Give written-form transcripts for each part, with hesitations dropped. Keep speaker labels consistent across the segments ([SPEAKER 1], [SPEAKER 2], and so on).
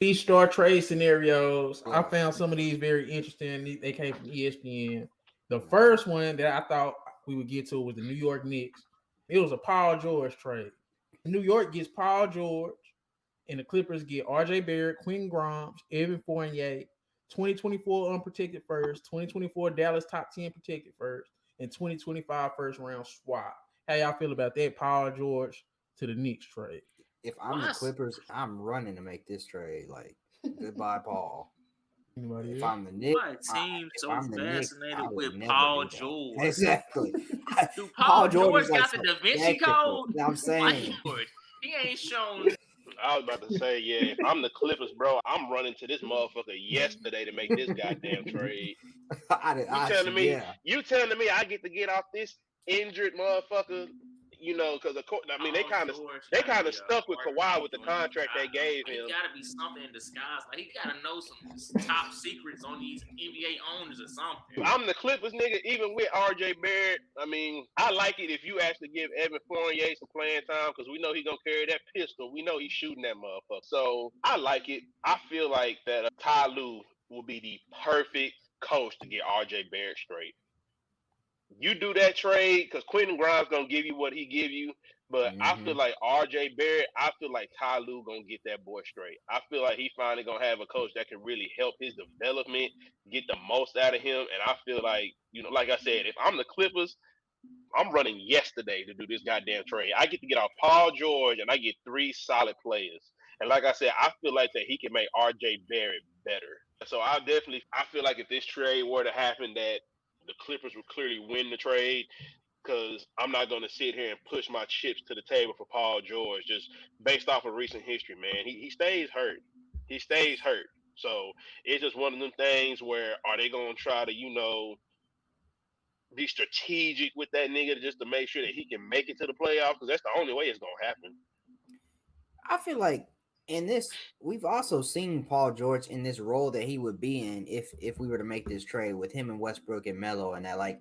[SPEAKER 1] these star trade scenarios, I found some of these very interesting. They came from ESPN. The first one that I thought we would get to was the New York Knicks. It was a Paul George trade. New York gets Paul George, and the Clippers get RJ Barrett, Quinn Grimes, Evan Fournier, 2024 unprotected first, 2024 Dallas top 10 protected first, and 2025 first round swap. How y'all feel about that Paul George to the Knicks trade?
[SPEAKER 2] If I'm the Clippers, I'm running to make this trade. Like, goodbye, Paul.
[SPEAKER 1] Anybody
[SPEAKER 2] If
[SPEAKER 1] else?
[SPEAKER 2] I'm the Knicks,
[SPEAKER 3] My team
[SPEAKER 2] if
[SPEAKER 3] so
[SPEAKER 2] I'm the Knicks, I
[SPEAKER 3] fascinated
[SPEAKER 2] would
[SPEAKER 3] with
[SPEAKER 2] never
[SPEAKER 3] Paul
[SPEAKER 2] do that.
[SPEAKER 3] George.
[SPEAKER 2] Exactly.
[SPEAKER 3] Dude, Paul George
[SPEAKER 2] is like
[SPEAKER 3] got the Da Vinci
[SPEAKER 2] spectacle.
[SPEAKER 3] Code.
[SPEAKER 2] You know what I'm saying?
[SPEAKER 3] He ain't shown.
[SPEAKER 4] I was about to say, yeah, if I'm the Clippers, bro, I'm running to this motherfucker yesterday to make this goddamn trade. You telling me I get to get off this injured motherfucker? You know, because I mean they kind of stuck with Kawhi with the contract they gave him.
[SPEAKER 3] He gotta be something in disguise. Like he gotta know some top secrets on these NBA owners or something.
[SPEAKER 4] I'm the Clippers nigga, even with RJ Barrett. I mean, I like it if you actually give Evan Fournier some playing time because we know he's gonna carry that pistol. We know he's shooting that motherfucker. So I like it. I feel like that Ty Lue will be the perfect coach to get RJ Barrett straight. You do that trade because Quentin Grimes gonna give you what he give you, but I feel like RJ Barrett, I feel like Ty Lue gonna get that boy straight. I feel like he finally gonna have a coach that can really help his development, get the most out of him, and I feel like, you know, like I said, if I'm the Clippers, I'm running yesterday to do this goddamn trade. I get to get off Paul George and I get 3 solid players. And like I said, I feel like that he can make RJ Barrett better. So I feel like if this trade were to happen, that the Clippers would clearly win the trade because I'm not going to sit here and push my chips to the table for Paul George just based off of recent history, man. He stays hurt. He stays hurt. So it's just one of them things where are they going to try to, you know, be strategic with that nigga just to make sure that he can make it to the playoffs because that's the only way it's going to happen.
[SPEAKER 2] I feel like in this, we've also seen Paul George in this role that he would be in if we were to make this trade with him and Westbrook and Melo and that. Like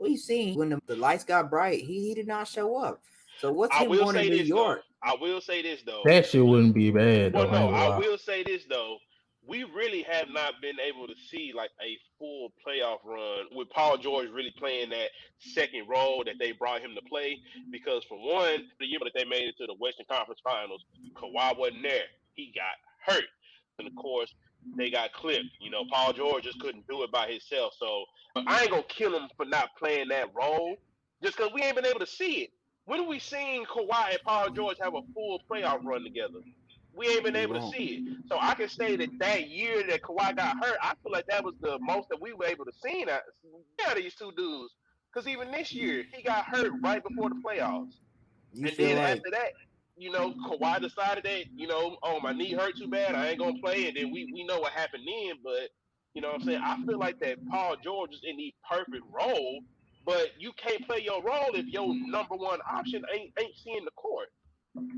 [SPEAKER 2] we've seen when the lights got bright, he did not show up. So what's him going to New York?
[SPEAKER 4] I will say this though.
[SPEAKER 1] That shit wouldn't be bad.
[SPEAKER 4] Well, no, I will say this though. We really have not been able to see like a full playoff run with Paul George really playing that second role that they brought him to play. Because for one, the year that they made it to the Western Conference Finals, Kawhi wasn't there. He got hurt. And of course, they got clipped. You know, Paul George just couldn't do it by himself. So I ain't gonna kill him for not playing that role just because we ain't been able to see it. When have we seen Kawhi and Paul George have a full playoff run together? We ain't been able to see it. So I can say that year that Kawhi got hurt, I feel like that was the most that we were able to see out of these two dudes. Because even this year, he got hurt right before the playoffs. After that, you know, Kawhi decided that, you know, oh, my knee hurt too bad, I ain't going to play. And then we know what happened then. But, you know what I'm saying? I feel like that Paul George is in the perfect role, but you can't play your role if your number one option ain't seeing the court.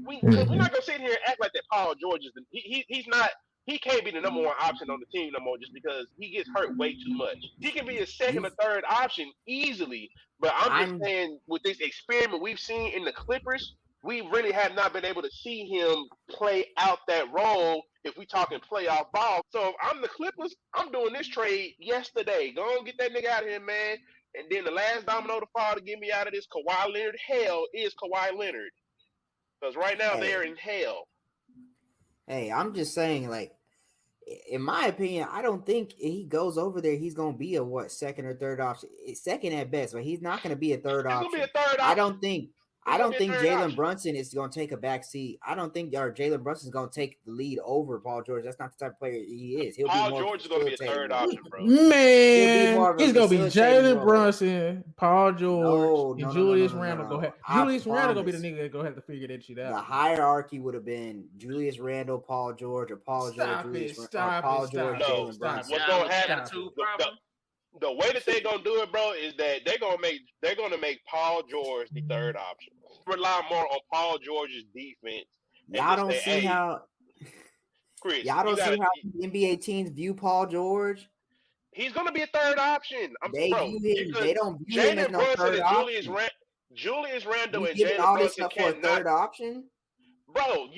[SPEAKER 4] We're not gonna sit here and act like that Paul George is he's not. He can't be the number one option on the team no more just because he gets hurt way too much. He can be a second or third option easily, but I'm just saying with this experiment we've seen in the Clippers, we really have not been able to see him play out that role if we talking playoff ball. So if I'm the Clippers, I'm doing this trade yesterday. Go and get that nigga out of here, man. And then the last domino to fall to get me out of this Kawhi Leonard hell is Kawhi Leonard. Because right now they're in hell.
[SPEAKER 2] Hey, I'm just saying, like, in my opinion, I don't think he goes over there. He's going to be a second or third option. Second at best, but he's not going to be a third option.
[SPEAKER 4] He's going to be a third option.
[SPEAKER 2] I don't think Jalen Brunson is going to take a back seat. I don't think Jalen Brunson is going to take the lead over Paul George. That's not the type of player he is.
[SPEAKER 4] Paul George is going to be a third option, bro.
[SPEAKER 1] Man, it's going to be Jalen Brunson, Paul George, and Julius Randle. Julius Randle going to be the nigga that's going to have to figure that shit out.
[SPEAKER 2] The hierarchy would have been Julius Randle, Paul George, or Paul George, Jalen Brunson.
[SPEAKER 4] What's going to happen? The way that they're gonna do it, bro, is that they're gonna make Paul George the third option. Rely more on Paul George's defense.
[SPEAKER 2] Y'all don't see how Chris. Y'all don't see how NBA teams view Paul George.
[SPEAKER 4] He's gonna be a third option.
[SPEAKER 2] They don't view him as no third option.
[SPEAKER 4] Julius Randle and Jalen Brunson
[SPEAKER 2] cannot third option.
[SPEAKER 4] Bro,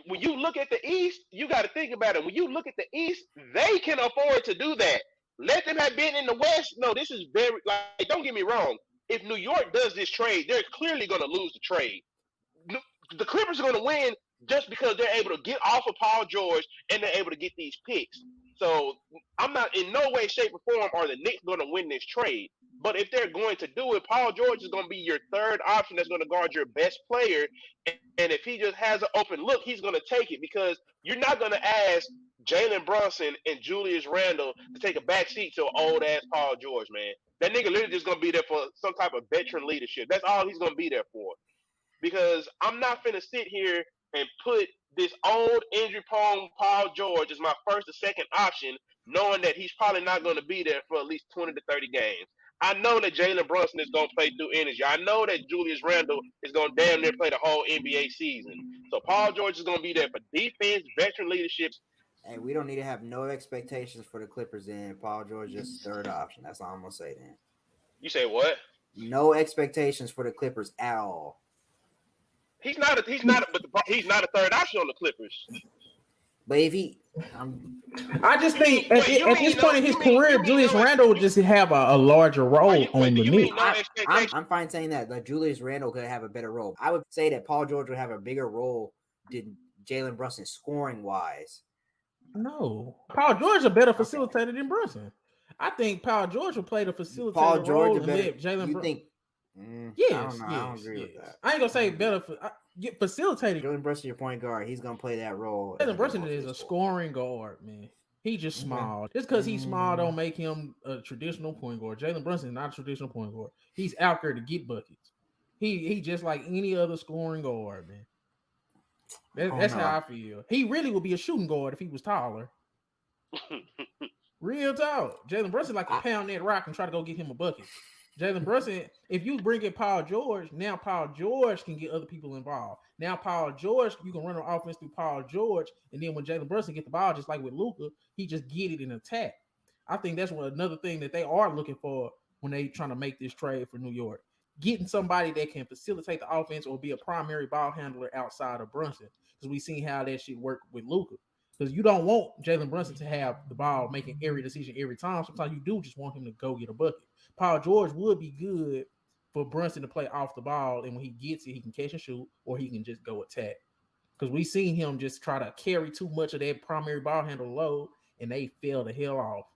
[SPEAKER 4] when you look at the East, you got to think about it. When you look at the East, they can afford to do that. Let them have been in the West. No, this is very like. Don't get me wrong. If New York does this trade, they're clearly going to lose the trade. The Clippers are going to win just because they're able to get off of Paul George and they're able to get these picks. So I'm not in no way, shape, or form are the Knicks going to win this trade. But if they're going to do it, Paul George is going to be your third option that's going to guard your best player. And if he just has an open look, he's going to take it because you're not going to ask Jalen Brunson and Julius Randle to take a back seat to an old ass Paul George, man. That nigga literally just going to be there for some type of veteran leadership. That's all he's going to be there for. Because I'm not finna sit here and put this old injury-prone Paul George as my first or second option, knowing that he's probably not going to be there for at least 20 to 30 games. I know that Jalen Brunson is going to play through energy. I know that Julius Randle is going to damn near play the whole NBA season. So Paul George is going to be there for defense, veteran leadership.
[SPEAKER 2] Hey, we don't need to have no expectations for the Clippers in Paul George just third option. That's all I'm gonna say then.
[SPEAKER 4] You say what?
[SPEAKER 2] No expectations for the Clippers at all.
[SPEAKER 4] He's not a third option on the Clippers.
[SPEAKER 2] But if he,
[SPEAKER 1] I just think at this point in his career, Julius Randle would just have a larger role on the Knicks.
[SPEAKER 2] I'm fine saying that. Like Julius Randle could have a better role. I would say that Paul George would have a bigger role than Jalen Brunson scoring wise.
[SPEAKER 1] No, Paul George is a better facilitator than Brunson. I think Paul George will play the facilitator
[SPEAKER 2] Paul George
[SPEAKER 1] role
[SPEAKER 2] and let
[SPEAKER 1] Jalen
[SPEAKER 2] Brunson.
[SPEAKER 1] Yes,
[SPEAKER 2] I don't agree with that.
[SPEAKER 1] I ain't gonna say better facilitator.
[SPEAKER 2] Jalen Brunson, your point guard, he's gonna play that role.
[SPEAKER 1] Jalen Brunson is a scoring guard, man. He just small. Just because he's small don't make him a traditional point guard. Jalen Brunson is not a traditional point guard. He's out there to get buckets. He just like any other scoring guard, man. That's how I feel. He really would be a shooting guard if he was taller. Real tall. Jalen Brunson like to pound that rock and try to go get him a bucket. Jalen Brunson, if you bring in Paul George, now Paul George can get other people involved. Now Paul George, you can run an offense through Paul George, and then when Jalen Brunson get the ball, just like with Luka, he just get it in attack. I think that's another thing that they are looking for when they trying to make this trade for New York. Getting somebody that can facilitate the offense or be a primary ball handler outside of Brunson. Because we seen how that shit work with Luka. Because you don't want Jalen Brunson to have the ball making every decision every time. Sometimes you do just want him to go get a bucket. Paul George would be good for Brunson to play off the ball, and when he gets it, he can catch and shoot, or he can just go attack. Because we seen him just try to carry too much of that primary ball handler load, and they fell the hell off.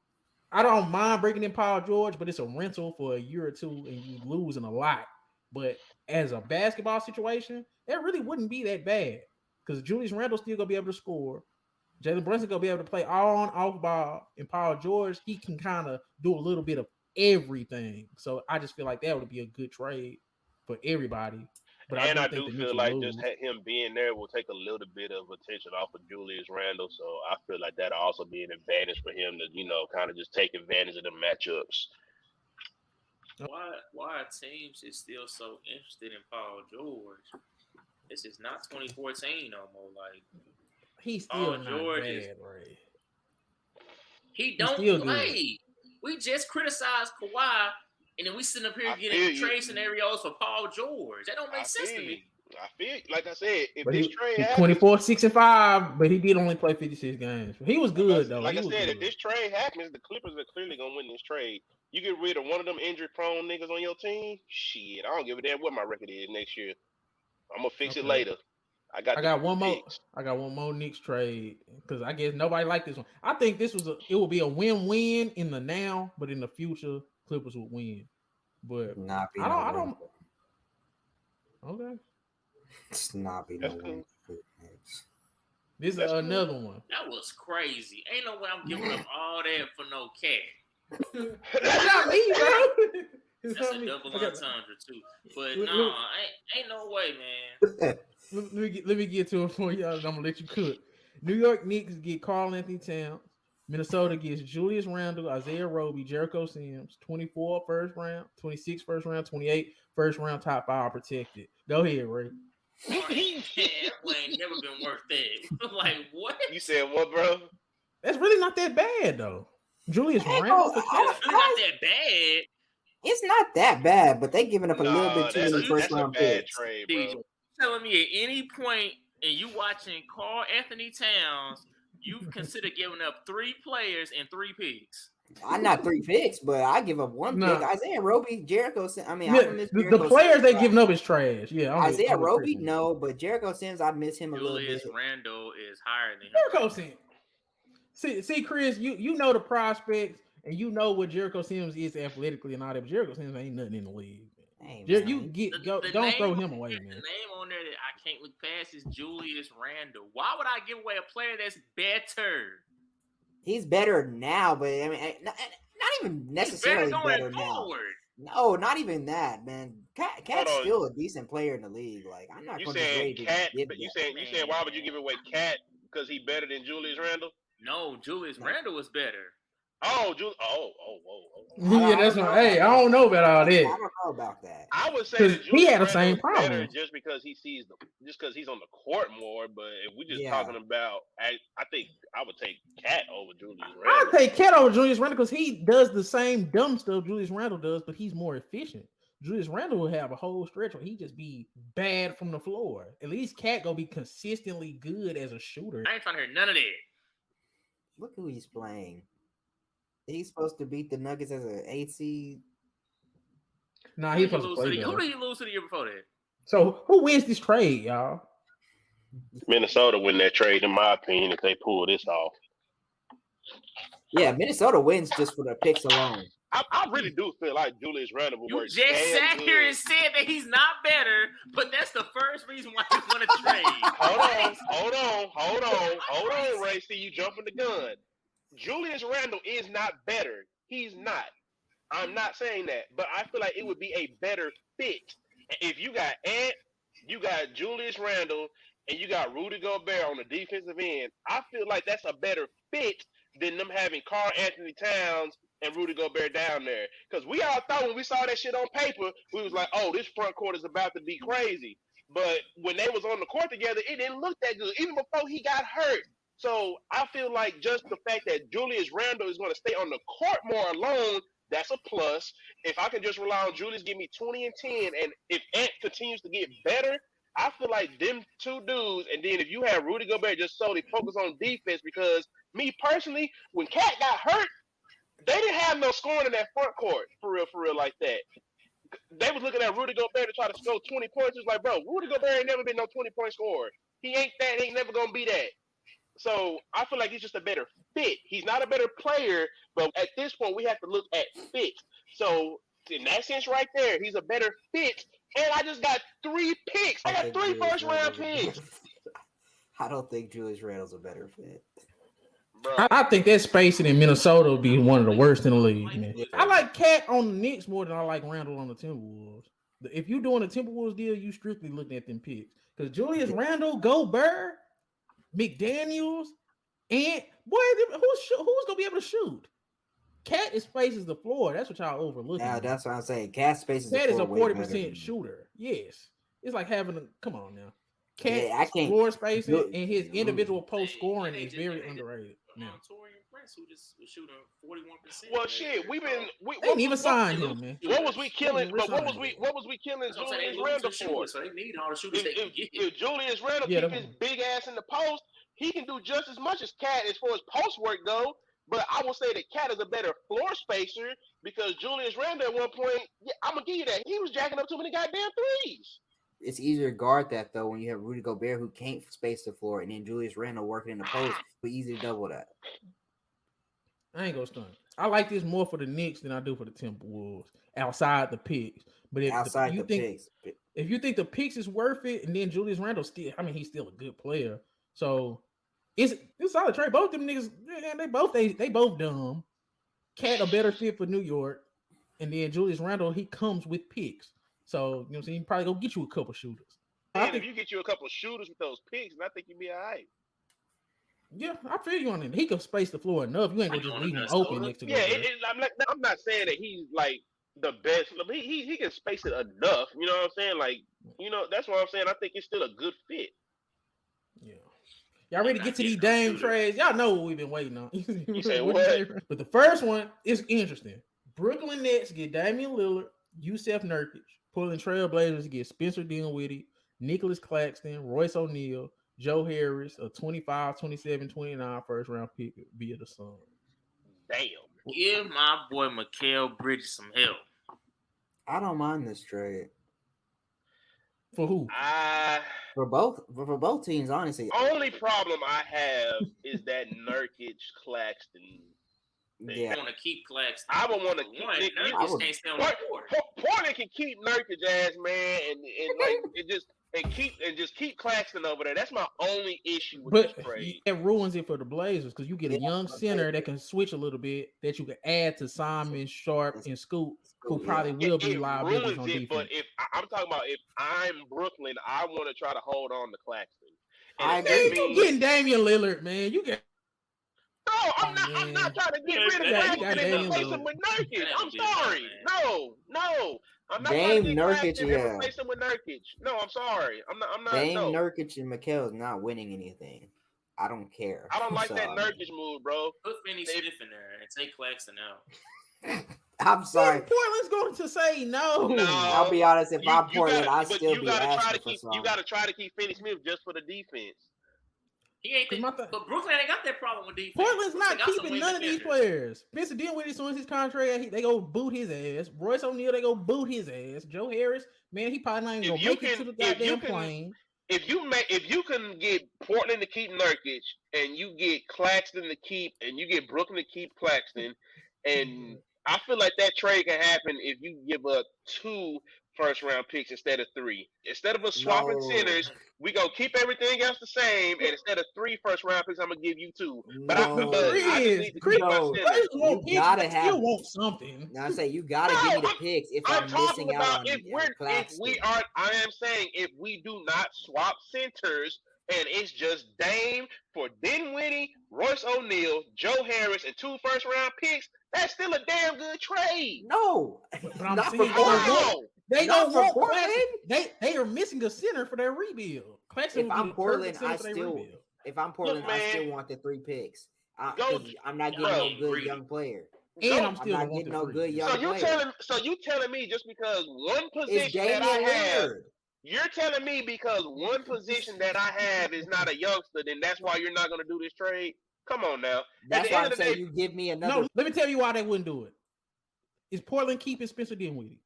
[SPEAKER 1] I don't mind breaking in Paul George, but it's a rental for a year or two, and you losing a lot. But as a basketball situation, that really wouldn't be that bad. Because Julius Randle still gonna be able to score. Jalen Brunson gonna be able to play on, off ball, and Paul George, he can kind of do a little bit of everything. So I just feel like that would be a good trade for everybody. But
[SPEAKER 4] I do feel like just him being there will take a little bit of attention off of Julius Randle. So I feel like that'll also be an advantage for him to, kind of just take advantage of the matchups.
[SPEAKER 3] Why are teams is still so interested in Paul George? This is not 2014 no more. Like
[SPEAKER 1] he's still not bad, right?
[SPEAKER 3] He don't play. Good. We just criticized Kawhi, and then we sitting up here getting trade scenarios for Paul George. That don't make sense to me.
[SPEAKER 4] I feel like I said, if this trade happens,
[SPEAKER 1] 24, 6, and 5, but he did only play 56 games. He was good though.
[SPEAKER 4] Like I said, if this trade happens, the Clippers are clearly gonna win this trade. You get rid of one of them injury-prone niggas on your team, shit, I don't give a damn what my record is next year. I'm gonna fix it later. I got one more.
[SPEAKER 1] I got one more Knicks trade because I guess nobody liked this one. I think it will be a win-win in the now, but in the future, Clippers will win. But I don't. Okay.
[SPEAKER 2] It's not be no win.
[SPEAKER 1] This is another one.
[SPEAKER 3] That was crazy. Ain't no way I'm giving up all that for no cash.
[SPEAKER 1] That's not me, bro.
[SPEAKER 3] That's a double entendre too. But no, ain't no way, man.
[SPEAKER 1] Let me get to it for y'all. I'm gonna let you cook. New York Knicks get Karl Anthony Towns. Minnesota gets Julius Randle, Isaiah Roby, Jericho Sims, 24 first round, 26 first round, 28 first round, top 5 protected. Go ahead, Ray.
[SPEAKER 3] Man, that ain't never been worth that. Like what?
[SPEAKER 4] You said what, bro?
[SPEAKER 1] That's really not that bad though. Julius Randle,
[SPEAKER 3] it's really not that bad.
[SPEAKER 2] It's not that bad, but they giving up a little bit too many first round picks.
[SPEAKER 4] Trade,
[SPEAKER 3] bro. Telling me at any point and you watching Karl Anthony Towns, you consider giving up 3 players and 3 picks.
[SPEAKER 2] I'm not 3 picks, but I give up 1 pick. Isaiah Roby, Jericho. I mean, I'm
[SPEAKER 1] the players they giving up is trash. Yeah,
[SPEAKER 2] Isaiah Roby, no, but Jericho Sims, I miss him a little bit.
[SPEAKER 3] Julius Randle is higher than him.
[SPEAKER 1] Jericho Sims. See, Chris, you know the prospects and you know what Jericho Sims is athletically and all that. But Jericho Sims ain't nothing in the league.
[SPEAKER 2] Hey,
[SPEAKER 1] don't throw him away, man.
[SPEAKER 3] The name on there that I can't look past is Julius Randle. Why would I give away a player that's better?
[SPEAKER 2] He's better now, but I mean, not even necessarily better now. No, not even that, man. Cat's still a decent player in the league. Like, I'm not going to say
[SPEAKER 4] Cat. But you saying why would you give away Cat because he's better than Julius Randle?
[SPEAKER 3] No, Julius Randle was better.
[SPEAKER 4] Oh,
[SPEAKER 1] yeah, that's right. Hey, I don't know about all that.
[SPEAKER 2] I don't know about that.
[SPEAKER 4] I would say that
[SPEAKER 1] he had the same problem
[SPEAKER 4] just because he's on the court more. But if we're just talking about, I think I would take Cat over Julius Randle.
[SPEAKER 1] I'd take Cat over Julius Randle because he does the same dumb stuff Julius Randle does, but he's more efficient. Julius Randle will have a whole stretch where he just be bad from the floor. At least Cat gonna be consistently good as a shooter.
[SPEAKER 3] I ain't trying to hear none of that.
[SPEAKER 2] Look who he's playing. He's supposed to beat the Nuggets as an 8 seed.
[SPEAKER 1] Nah, he's supposed to play.
[SPEAKER 3] Who did he lose to the year before that?
[SPEAKER 1] So who wins this trade, y'all?
[SPEAKER 4] Minnesota win that trade, in my opinion, if they pull this off.
[SPEAKER 2] Yeah, Minnesota wins just for the picks alone.
[SPEAKER 4] I really do feel like Julius Randle will work.
[SPEAKER 3] You just sat here and said that he's not better, but that's the first reason why you want to trade.
[SPEAKER 4] Hold on, Ray. See, you jumping the gun. Julius Randle is not better. He's not. I'm not saying that, but I feel like it would be a better fit if you got Ant, you got Julius Randle, and you got Rudy Gobert on the defensive end. I feel like that's a better fit than them having Karl Anthony Towns and Rudy Gobert down there. Because we all thought when we saw that shit on paper, we was like, oh, this front court is about to be crazy. But when they was on the court together, it didn't look that good, even before he got hurt. So I feel like just the fact that Julius Randle is going to stay on the court more alone, that's a plus. If I can just rely on Julius, give me 20 and 10, and if Ant continues to get better, I feel like them two dudes, and then if you have Rudy Gobert just solely focus on defense, because me personally, when Cat got hurt, they didn't have no scoring in that front court, for real like that. They was looking at Rudy Gobert to try to score 20 points. It was like, bro, Rudy Gobert ain't never been no 20-point scorer. He ain't that. He ain't never going to be that. So I feel like he's just a better fit. He's not a better player, but at this point, we have to look at fit. So in that sense right there, he's a better fit. And I just got 3 picks. I got 3 first-round picks.
[SPEAKER 2] I don't think Julius Randle's a better fit.
[SPEAKER 1] I think that spacing in Minnesota will be one of the worst in the league, man. I like Cat on the Knicks more than I like Randle on the Timberwolves. If you're doing a Timberwolves deal, you strictly looking at them picks. Because Julius Randle, Gobert, McDaniels, and boy, who's gonna be able to shoot? Cat spaces the floor. That's what y'all overlooking.
[SPEAKER 2] Yeah, that's what I'm saying. Cat spaces
[SPEAKER 1] the floor. Cat is a 40% shooter. Yes, it's like having a. Come on now. Cat floor spacing and his individual post scoring is very underrated.
[SPEAKER 3] Torian Prince, who just was shooting 41%.
[SPEAKER 4] Well, shit, we
[SPEAKER 1] didn't even sign him, man.
[SPEAKER 4] What was we killing? But what was we killing Julius Randle for?
[SPEAKER 3] So they need all the shooters they can get.
[SPEAKER 4] If Julius Randle keep his big ass in the post, he can do just as much as Cat as far as post work go. But I will say that Cat is a better floor spacer because Julius Randle at one point, I'm gonna give you that, he was jacking up too many goddamn threes.
[SPEAKER 2] It's easier to guard that though when you have Rudy Gobert who can't space the floor, and then Julius Randle working in the post. We easily double that.
[SPEAKER 1] I ain't gonna stunt. I like this more for the Knicks than I do for the Timberwolves outside the picks. But if if you think the picks is worth it, and then Julius Randle he's still a good player. So it's a solid trade. Both them niggas, they both dumb. Cat a better fit for New York, and then Julius Randle, he comes with picks. So, you know what I'm saying? You probably go get you a couple shooters.
[SPEAKER 4] And if you get you a couple shooters with those picks, I think you'd be all right.
[SPEAKER 1] Yeah, I feel you on it. He can space the floor enough. You ain't gonna just leave him open next to
[SPEAKER 4] I'm not saying that he's like the best. He can space it enough. You know what I'm saying? Like, that's what I'm saying. I think it's still a good fit.
[SPEAKER 1] Yeah. Y'all ready to get to these Dame trades? Y'all know what we've been waiting on.
[SPEAKER 4] You say what?
[SPEAKER 1] But the first one is interesting. Brooklyn Nets get Damian Lillard, Yusef Nurkic. Portland Trail Blazers get Spencer Dinwiddie, Nicholas Claxton, Royce O'Neal, Joe Harris, a 25, 27, 29 first round pick via the Suns.
[SPEAKER 4] Damn.
[SPEAKER 3] Give my boy Mikal Bridges some help.
[SPEAKER 2] I don't mind this trade.
[SPEAKER 1] For who?
[SPEAKER 2] For both teams, honestly.
[SPEAKER 4] Only problem I have is that Nurkic Claxton.
[SPEAKER 2] Yeah,
[SPEAKER 3] I want to keep Claxton.
[SPEAKER 4] I would want to keep
[SPEAKER 3] Nurkic can't stay on the court.
[SPEAKER 4] Portland can keep Nurkic ass, man, and like it just keep Claxton over there. That's my only issue with this trade.
[SPEAKER 1] It ruins it for the Blazers because you get a young center that can switch a little bit that you can add to Simon, Sharp, and Scoot, who probably will be liabilities on defense.
[SPEAKER 4] But if I'm talking about if I'm Brooklyn, I want to try to hold on to Claxton.
[SPEAKER 2] I agree.
[SPEAKER 1] You getting Damian Lillard, man. You get.
[SPEAKER 4] No, I'm not trying to get rid of Claxton and replace him with Nurkic. I'm sorry. No. I'm not trying to get Claxton and replace him with Nurkic. No, I'm sorry. I'm not.
[SPEAKER 2] Dame, Nurkic, and Mikal is not winning anything. I don't care.
[SPEAKER 4] I don't like that Nurkic move, bro.
[SPEAKER 3] Put Finney Smith in there and take Claxton out.
[SPEAKER 2] I'm sorry.
[SPEAKER 1] Portland's going to say no.
[SPEAKER 2] I'll be honest. If I'm Portland, I still be asking for something.
[SPEAKER 4] You got to try to keep Finney Smith just for the defense.
[SPEAKER 3] He ain't. But Brooklyn ain't got that problem with defense.
[SPEAKER 1] Portland's not keeping none of these players. Spencer Dinwiddie, as soon as his contract, they go boot his ass. Royce O'Neal, they go boot his ass. Joe Harris, man, he probably not even gonna make it to the goddamn plane.
[SPEAKER 4] If you can get Portland to keep Nurkic, and you get Claxton to keep, and you get Brooklyn to keep Claxton, and I feel like that trade can happen if you give up 2 first-round picks instead of 3. Instead of us swapping centers, we gonna keep everything else the same, and instead of 3 first-round picks, I'm gonna give you 2. But I just need to keep my centers.
[SPEAKER 2] You gotta
[SPEAKER 1] still want something.
[SPEAKER 2] Now I say you gotta give me the picks if I'm missing out on
[SPEAKER 4] I am saying if we do not swap centers and it's just Dame for Dinwiddie, Royce O'Neal, Joe Harris, and 2 first-round picks, that's still a damn good trade.
[SPEAKER 2] No,
[SPEAKER 1] but I'm saying they don't want Portland. They are missing a center for their rebuild.
[SPEAKER 2] If I'm Portland, I still want the 3 picks. I'm not getting no good young player.
[SPEAKER 1] And I'm still
[SPEAKER 2] not getting no good young player.
[SPEAKER 4] So you telling me just because one position that I have, you're telling me because one position that I have is not a youngster, then that's why you're not going to do this trade? Come on now.
[SPEAKER 2] That's why I'm saying you give me another.
[SPEAKER 1] No, let me tell you why they wouldn't do it. Is Portland keeping Spencer Dinwiddie?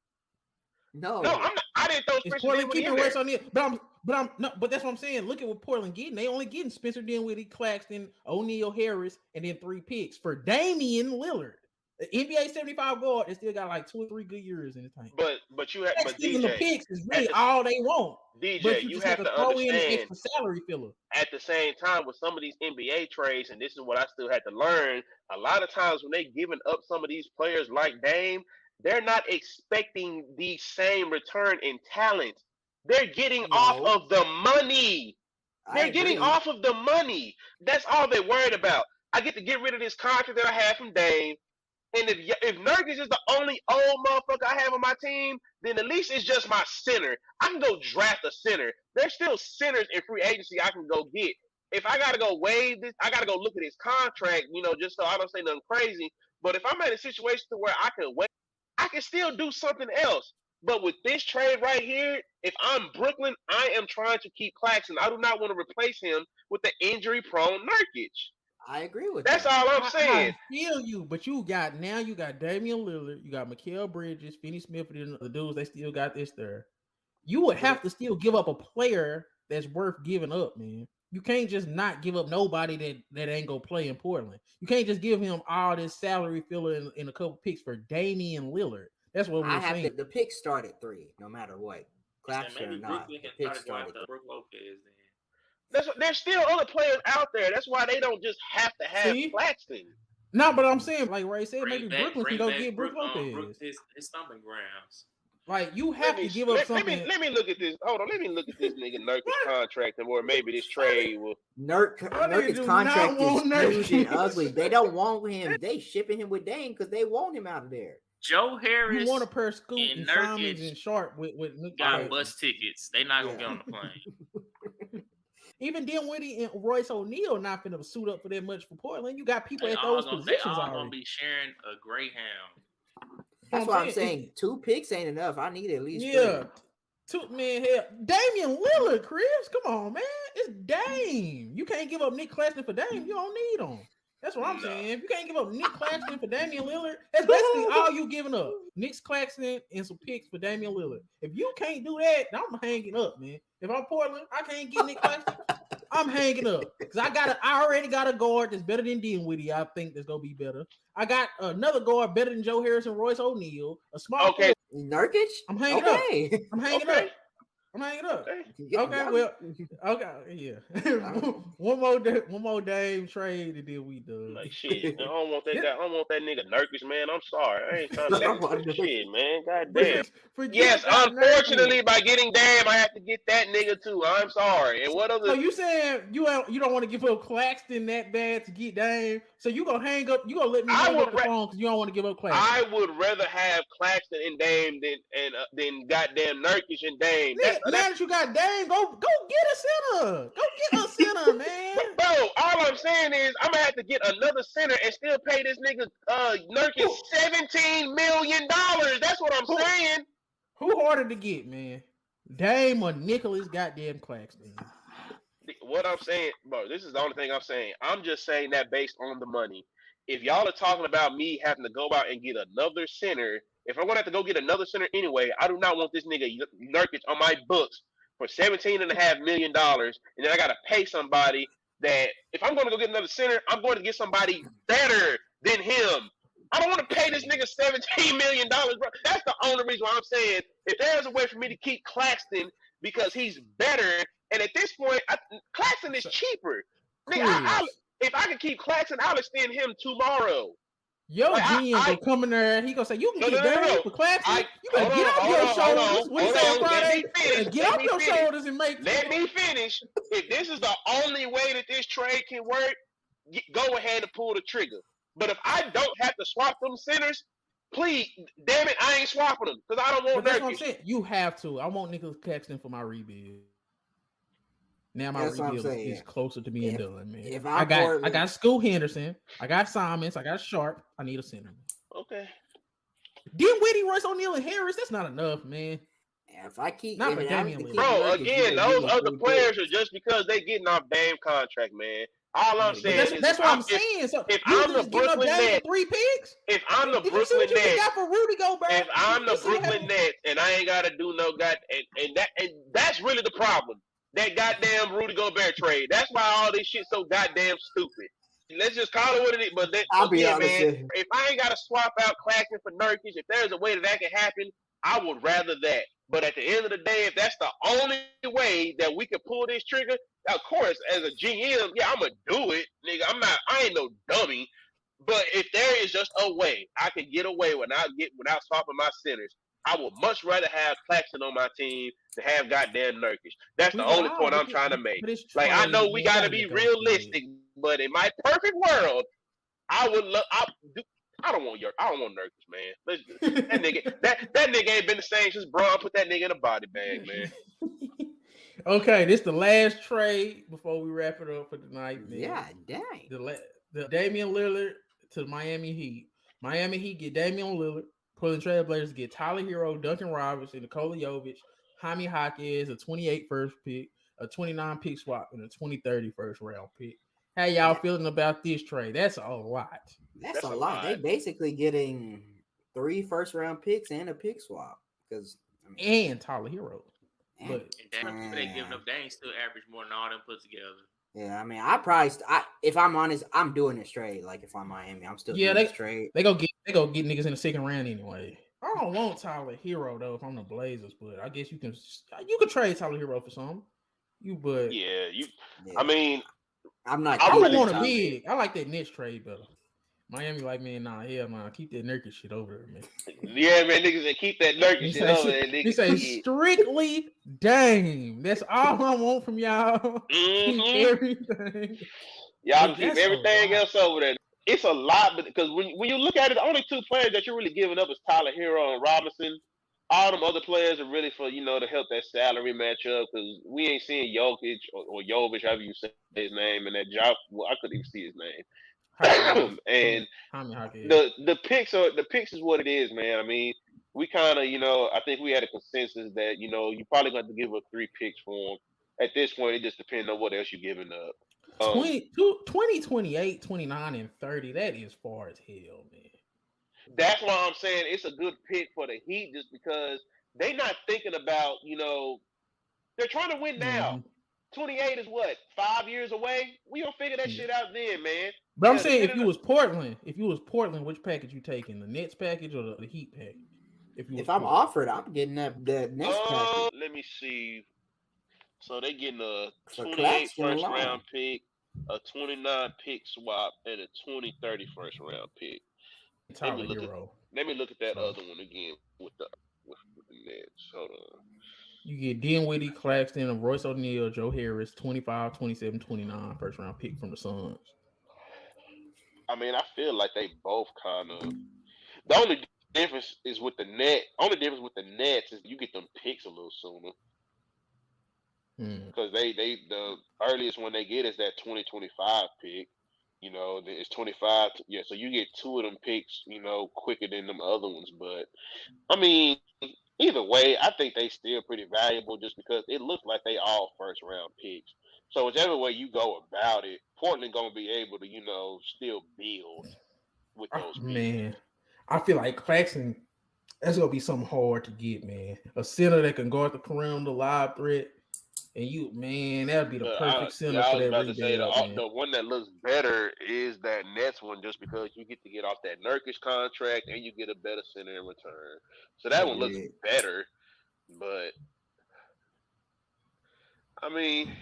[SPEAKER 2] No,
[SPEAKER 4] I'm not. I didn't throw Spencer
[SPEAKER 1] Portland
[SPEAKER 4] Dinwiddie
[SPEAKER 1] keeping Royce O'Neal, but that's what I'm saying. Look at what Portland getting. They only getting Spencer Dinwiddie, Claxton, O'Neal, Harris, and then 3 picks for Damian Lillard. The NBA 75 guard, they still got like 2 or 3 good years in the tank.
[SPEAKER 4] But you have
[SPEAKER 1] DJ, the picks is really all they want.
[SPEAKER 4] DJ,
[SPEAKER 1] but
[SPEAKER 4] you have to
[SPEAKER 1] throw
[SPEAKER 4] understand.
[SPEAKER 1] In an extra salary filler.
[SPEAKER 4] At the same time, with some of these NBA trades, and this is what I still had to learn. A lot of times when they giving up some of these players like Dame, they're not expecting the same return in talent. They're getting off of the money. They're getting off of the money. That's all they're worried about. I get to get rid of this contract that I have from Dame. And if Nurkic is the only old motherfucker I have on my team, then at least it's just my center. I can go draft a center. There's still centers in free agency I can go get. If I got to go waive this, I got to go look at his contract, just so I don't say nothing crazy. But if I'm in a situation to where I can wait, I can still do something else. But with this trade right here, if I'm Brooklyn, I am trying to keep Claxton. I do not want to replace him with the injury-prone Nurkic.
[SPEAKER 2] I agree with
[SPEAKER 4] That's all I'm saying.
[SPEAKER 1] I feel you, but you got Damian Lillard, you got Mikal Bridges, Finney Smith, and the dudes, they still got this there. You would have to still give up a player that's worth giving up, man. You can't just not give up nobody that ain't gonna play in Portland. You can't just give him all this salary filler in a couple picks for Damian Lillard. That's what we're saying.
[SPEAKER 2] The picks start at 3, no matter what. Claxton or not. The picks start at 3.
[SPEAKER 4] There's still other players out there. That's why they don't just have to have Claxton.
[SPEAKER 1] No, but I'm saying, like Ray said, maybe Brooklyn can go get Brook Lopez.
[SPEAKER 3] His stomping grounds.
[SPEAKER 1] Like you have to give up something.
[SPEAKER 4] Let me look at this. Hold on. Let me look at this nigga Nurkic contract and where maybe this trade will.
[SPEAKER 2] Nurkic's contract is huge and ugly. They don't want him. They shipping him with Dame because they want him out of there.
[SPEAKER 3] Joe Harris,
[SPEAKER 1] you want a pair of Scoot and Simons and Sharp with
[SPEAKER 3] got bus tickets. They not gonna get on the plane.
[SPEAKER 1] Even Dinwiddie and Royce O'Neal not finna suit up for that much for Portland. You got people at those positions
[SPEAKER 3] They all
[SPEAKER 1] already.
[SPEAKER 3] Gonna be sharing a Greyhound.
[SPEAKER 2] That's why I'm saying 2 picks ain't enough. I need at least 3.
[SPEAKER 1] Man, hell, Damian Lillard, Chris. Come on, man. It's Dame. You can't give up Nick Claxton for Dame. You don't need him. That's what I'm saying. If you can't give up Nick Claxton for Damian Lillard, that's basically all you giving up. Nick Claxton and some picks for Damian Lillard. If you can't do that, I'm hanging up, man. If I'm Portland, I can't get Nick Claxton. I'm hanging up because I already got a guard that's better than Dinwiddie. I think that's gonna be better. I got another guard better than Joe Harris and Royce O'Neal. A small
[SPEAKER 2] Nurkic. I'm hanging up.
[SPEAKER 1] I'm hanging up. Okay, well, okay, yeah. one more Dame trade, and then we done.
[SPEAKER 4] Like shit, I don't want that guy. I don't want that nigga Nurkic, man. I'm sorry, I ain't trying to that shit, man. God damn. Yes, unfortunately, by getting Dame, I have to get that nigga too. I'm sorry. And what other?
[SPEAKER 1] So you saying you don't want to give up Claxton that bad to get Dame? So you gonna hang up? You gonna let me hang up the phone because you don't want to give up Claxton?
[SPEAKER 4] I would rather have Claxton and Dame than goddamn Nurkic and Dame.
[SPEAKER 1] Now that you got Dame, go get a center. Go get a center, man.
[SPEAKER 4] Bro, all I'm saying is I'm gonna have to get another center and still pay this nigga Nurkic $17 million. That's what I'm saying.
[SPEAKER 1] Who harder to get, man? Dame or Nicholas goddamn Claxton?
[SPEAKER 4] What I'm saying, bro, this is the only thing I'm saying. I'm just saying that based on the money. If y'all are talking about me having to go out and get another center, if I'm going to have to go get another center anyway, I do not want this nigga Nurkic on my books for $17.5 million, and then I got to pay somebody that, if I'm going to go get another center, I'm going to get somebody better than him. I don't want to pay this nigga $17 million, bro. That's the only reason why I'm saying, if there's a way for me to keep Claxton because he's better, and at this point, Claxton is cheaper. Nigga, if I can keep Claxton, I'll extend him tomorrow.
[SPEAKER 1] Yo, GM gonna come in there. He gonna say, "You can get Dame for Claxton. You better get off your shoulders." What you say Friday? Get off your shoulders and make.
[SPEAKER 4] Let me finish. If this is the only way that this trade can work, go ahead and pull the trigger. But if I don't have to swap them centers, please, damn it, I ain't swapping them because I don't want.
[SPEAKER 1] But that's what I'm saying. You have to. I want Nicholas Claxton for my rebuild. Now my rebuild is closer to being done, man. I got Scoot Henderson, I got Simons, I got Sharp. I need a center.
[SPEAKER 4] Okay.
[SPEAKER 1] Dinwiddie, Royce O'Neal, and Harris. That's not enough, man.
[SPEAKER 2] If I keep
[SPEAKER 1] not for Damian Lillard.
[SPEAKER 4] Bro, again, those other players are just because they getting off Dame contract, man. All I'm saying is
[SPEAKER 1] that's what I'm saying. So
[SPEAKER 4] if I'm the Brooklyn Nets,
[SPEAKER 1] 3 picks.
[SPEAKER 4] If I'm the Brooklyn Nets,
[SPEAKER 1] got for Rudy Gobert,
[SPEAKER 4] if I'm the Brooklyn Nets, and I ain't gotta do no and that's really the problem. That goddamn Rudy Gobert trade. That's why all this shit's so goddamn stupid. Let's just call it what it is. But
[SPEAKER 2] I'll be honest,
[SPEAKER 4] man, if I ain't got to swap out Claxton for Nurkic, if there's a way that can happen, I would rather that. But at the end of the day, if that's the only way that we can pull this trigger, of course, as a GM, yeah, I'm going to do it. Nigga, I ain't no dummy. But if there is just a way I can get away without swapping my centers, I would much rather have Claxton on my team than have goddamn Nurkic. That's the only point I'm trying to make. Like, I know we got to be realistic, but in my perfect world, I would love. I don't want Nurkic, man. That nigga ain't been the same since Braun put that nigga in a body bag, man.
[SPEAKER 1] Okay, this the last trade before we wrap it up for tonight, man.
[SPEAKER 2] Yeah, dang.
[SPEAKER 1] The Damian Lillard to the Miami Heat. Miami Heat get Damian Lillard. Portland Trail Blazers get Tyler Hero, Duncan Robinson, Nikola Jovic, Jaime Jaquez, a 28 first pick, a 29 pick swap, and a 2030 first round pick. How y'all feeling about this trade? That's a lot.
[SPEAKER 2] That's a lot. They basically getting 3 first round picks and a pick swap
[SPEAKER 1] and Tyler Hero.
[SPEAKER 3] But they giving up, they ain't still average more than all them put together.
[SPEAKER 2] Yeah, I mean, if I'm honest, I'm doing this trade. Like, if I'm Miami, I'm still doing this trade.
[SPEAKER 1] They go get niggas in the second round anyway. I don't want Tyler Hero though if I'm the Blazers, but I guess you can trade Tyler Hero for something.
[SPEAKER 4] I mean,
[SPEAKER 2] I'm not.
[SPEAKER 1] I don't want a big. I like that Nets trade better. Miami, like, man, nah, hell, man, keep that Nurkic shit over there, man.
[SPEAKER 4] Yeah, man, niggas say keep that Nurkic shit over there.
[SPEAKER 1] He say strictly Dame. That's all I want from y'all.
[SPEAKER 4] Mm-hmm.
[SPEAKER 1] Everything.
[SPEAKER 4] Y'all keep everything else over there. It's a lot, because when you look at it, the only 2 players that you're really giving up is Tyler Hero and Robinson. All them other players are really for, to help that salary matchup, because we ain't seeing Jokic or Jovic, however you say his name, and that job. Well, I couldn't even see his name. And the picks is what it is, man. I mean, we kind of, I think we had a consensus that, you probably got to give up 3 picks for him. At this point, it just depends on what else you're giving up.
[SPEAKER 1] 20, 28, 29, and 30. That is far as hell, man.
[SPEAKER 4] That's why I'm saying it's a good pick for the Heat, just because they're not thinking about, they're trying to win now.
[SPEAKER 1] Mm-hmm.
[SPEAKER 4] 28 is what, 5 years away? We gonna figure that shit out then, man.
[SPEAKER 1] But I'm saying if you was Portland, which package you taking? The Nets package or the Heat package?
[SPEAKER 2] If I'm offered, I'm getting that Nets package.
[SPEAKER 4] Let me see. So they getting a 28 first round pick, a 29 pick swap, and a 2030 first round pick. Let me look at that other one again with the Nets. Hold on.
[SPEAKER 1] You get Dinwiddie, Claxton, Royce O'Neal, Joe Harris, 25, 27, 29 first round pick from the Suns.
[SPEAKER 4] I mean, I feel like they both kind of. The only difference is with the Nets. Only difference with the Nets is you get them picks a little sooner. Because the earliest one they get is that 2025 pick. It's 25. So you get 2 of them picks, quicker than them other ones. But I mean, either way, I think they still pretty valuable just because it looks like they all first round picks. So whichever way you go about it, Portland gonna be able to, still build with those picks.
[SPEAKER 1] Man, I feel like Claxton, that's gonna be something hard to get, man. A center that can guard the perimeter, live threat. And that'd be the perfect center for that rebuild.
[SPEAKER 4] The one that looks better is that Nets one, just because you get to get off that Nurkic contract and you get a better center in return. So that one looks better. But I mean,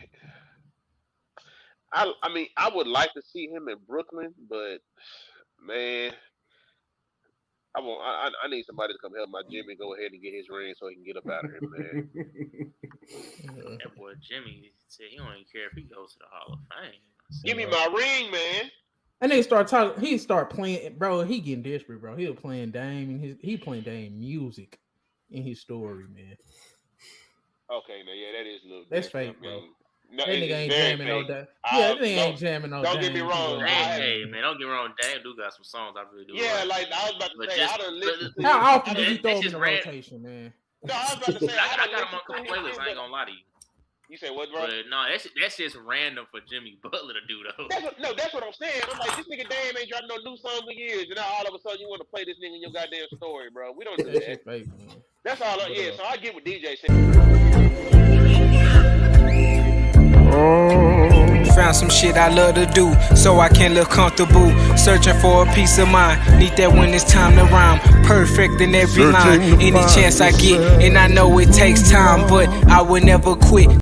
[SPEAKER 4] I would like to see him in Brooklyn, but man, I need somebody to come help my Jimmy go ahead and get his ring so he can get up out of here, man.
[SPEAKER 3] That boy Jimmy said he don't even care if he goes to the Hall of Fame.
[SPEAKER 4] Give me my ring, man.
[SPEAKER 1] And they start talking. He start playing, bro. He getting desperate, bro. He was playing Dame. He playing Dame music in his story, man.
[SPEAKER 4] Okay, now that is a little.
[SPEAKER 1] That's fake, bro. No, that nigga ain't jamming no Dame. Yeah, that nigga ain't jamming no Dame.
[SPEAKER 4] Don't get me wrong.
[SPEAKER 3] Hey, man, don't get me wrong. Dame do got some songs I really do.
[SPEAKER 4] Yeah, like I was about to say, I don't listen to.
[SPEAKER 1] How often does he throw him in the rotation, man?
[SPEAKER 4] No, I was about to say,
[SPEAKER 3] I got him on a couple playlists. I ain't gonna lie to you.
[SPEAKER 4] You say what, bro?
[SPEAKER 3] But no, that's just random for Jimmy Butler to do, though.
[SPEAKER 4] That's what I'm saying. I'm like, this nigga Dame ain't dropped no new songs in years, and now all of a sudden you want to play this nigga in your goddamn story, bro. We don't do that.
[SPEAKER 1] Fake, man.
[SPEAKER 4] That's all. So I get what DJ said.
[SPEAKER 5] Found some shit I love to do, so I can look comfortable. Searching for a peace of mind, need that when it's time to rhyme. Perfect in every line, any chance I get, and I know it takes time, but I will never quit.